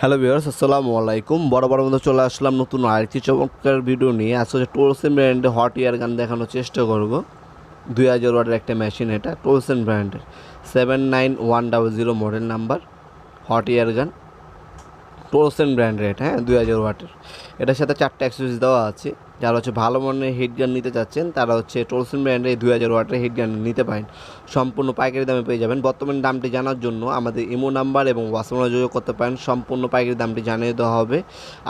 Hello viewers, আসসালামু আলাইকুম। বড় মতো চলে আসলাম নতুন আরেকটি চমৎকার ভিডিও নিয়ে। আজকে টোলসেন ব্র্যান্ডে হট এয়ার গান দেখানোর চেষ্টা করব। 2000 ওয়াটের একটা মেশিন, এটা টোলসেন ব্র্যান্ডের 79100 মডেল নাম্বার হট এয়ার গান, টোলসেন ব্র্যান্ডের এটা। 2000 ওয়াটের। এটার সাথে 4টা অ্যাক্সেসরিজ দেওয়া আছে। যারা ভালো মানের হিট গান নিতে চাচ্ছেন তারা টোলসেন ব্র্যান্ডের এই 2000 ওয়াটের হিট গান নিতে পারেন। সম্পূর্ণ পাইকারি দামে পেয়ে যাবেন। বর্তমান দামটি জানার জন্য আমাদের ইমো নাম্বার এবং হোয়াটসঅ্যাপে যোগাযোগ করতে পারেন। সম্পূর্ণ পাইকারি দামটি জানিয়ে দেওয়া হবে।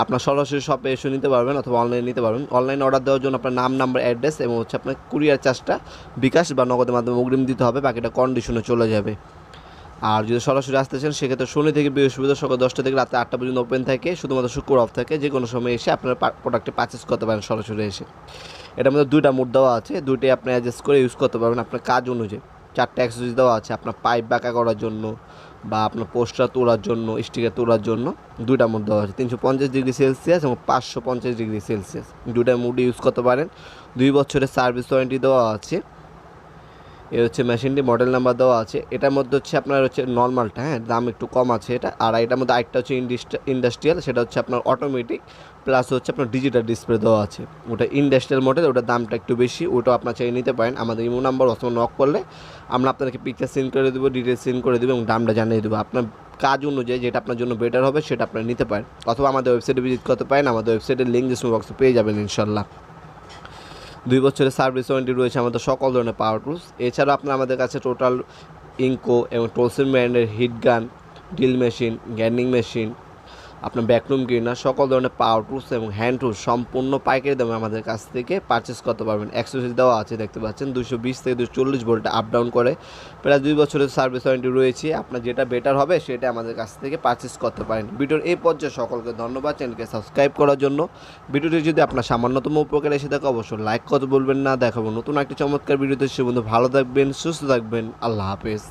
আপনার সরাসরি শপে এসে নিতে পারবেন অথবা অনলাইনে নিতে পারবেন। অনলাইনে অর্ডার দেওয়ার জন্য আপনার নাম, নাম্বার, অ্যাড্রেস এবং আপনার কুরিয়ার চার্জটা বিকাশ বা নগদের মাধ্যমে অগ্রিম দিতে হবে। বাকিটা কন্ডিশনে চলে যাবে। আর যদি সরাসরি আসতে চান সেক্ষেত্রে শনি থেকে বৃহস্পতিবার সকাল 10টা থেকে রাতে 8টা পর্যন্ত ওপেন থাকে। শুধুমাত্র শুক্র অফ থাকে। যে কোনো সময় এসে আপনার প্রোডাক্টটি পারচেস করতে পারেন সরাসরি এসে। এটার মধ্যে 2টা মোড দেওয়া আছে, 2টাই আপনি অ্যাডজাস্ট করে ইউজ করতে পারবেন আপনার কাজ অনুযায়ী। 4টা অ্যাক্সেসরিজ দেওয়া আছে আপনার পাইপ বাঁকা করার জন্য বা আপনার পোস্টার তোলার জন্য, স্টিকার তোলার জন্য। 2টা মোড দেওয়া আছে, 350 ডিগ্রি সেলসিয়াস এবং 550 ডিগ্রি সেলসিয়াস। 2টা মোড ইউজ করতে পারেন। 2 বছরের সার্ভিস ওয়ারেন্টি দেওয়া আছে। এ মেশিনটি মডেল নাম্বার দেওয়া আছে। এটার মধ্যে আপনার নর্মালটা, দাম একটু কম আছে এটা। আর এটার মধ্যে আরেকটা ইন্ডাস্ট্রিয়াল, সেটা আপনার অটোমেটিক প্লাস আপনার ডিজিটাল ডিসপ্লে দেওয়া আছে। ওটা ইন্ডাস্ট্রিয়াল মডেল, ওটার দামটা একটু বেশি। ওটাও আপনার চাই নিতে পারেন। আমাদের ইমো নাম্বার অথবা নক করলে আমরা আপনাদেরকে পিকচার সেন্ড করে দেবো, ডিটেলস সেন্ড করে দেবো এবং দামটা জানিয়ে দেবো। আপনার কাজ অনুযায়ী যেটা আপনার জন্য বেটার হবে সেটা আপনারা নিতে পারেন। অথবা আমাদের ওয়েবসাইটে ভিজিট করতে পারেন। আমাদের ওয়েবসাইটের লিঙ্ক ডিসক্রিপশন বক্সে পেয়ে যাবেন ইনশাল্লাহ। 2 বছরের সার্ভিস ওয়ারেন্টি রয়েছে আমাদের সকল ধরনের পাওয়ার টুলস। এছাড়াও আপনার আমাদের কাছে টোটাল ইনকো এবং টোলসেন ব্র্যান্ডের হিট গান, ড্রিল মেশিন, গ্যান্ডিং মেশিন, আপনার ব্যাকরুম ক্লিনার, সকল ধরনের পাওয়ার টুলস এবং হ্যান্ড টুলস সম্পূর্ণ পাইকারি দামে আমাদের কাছ থেকে পারচেস করতে পারবেন। অ্যাক্সেসরিজ দেওয়া আছে, দেখতে পাচ্ছেন 220 থেকে 240 ভোল্টে আপ ডাউন করে। প্রায় 2 বছরের সার্ভিস ওয়ারেন্টি রয়েছে। আপনার যেটা বেটার হবে সেটা আমাদের কাছ থেকে পারচেস করতে পারেন। ভিডিওর এই পর্যায়ে সকলকে ধন্যবাদ চ্যানেলকে সাবস্ক্রাইব করার জন্য। ভিডিওটি যদি আপনার সামান্যতম উপকার এসে থাকে অবশ্যই লাইক করতে বলবেন না। দেখাবো নতুন একটি চমৎকার ভিডিওতে। সে বন্ধু ভালো থাকবেন, সুস্থ থাকবেন। আল্লাহ হাফেজ।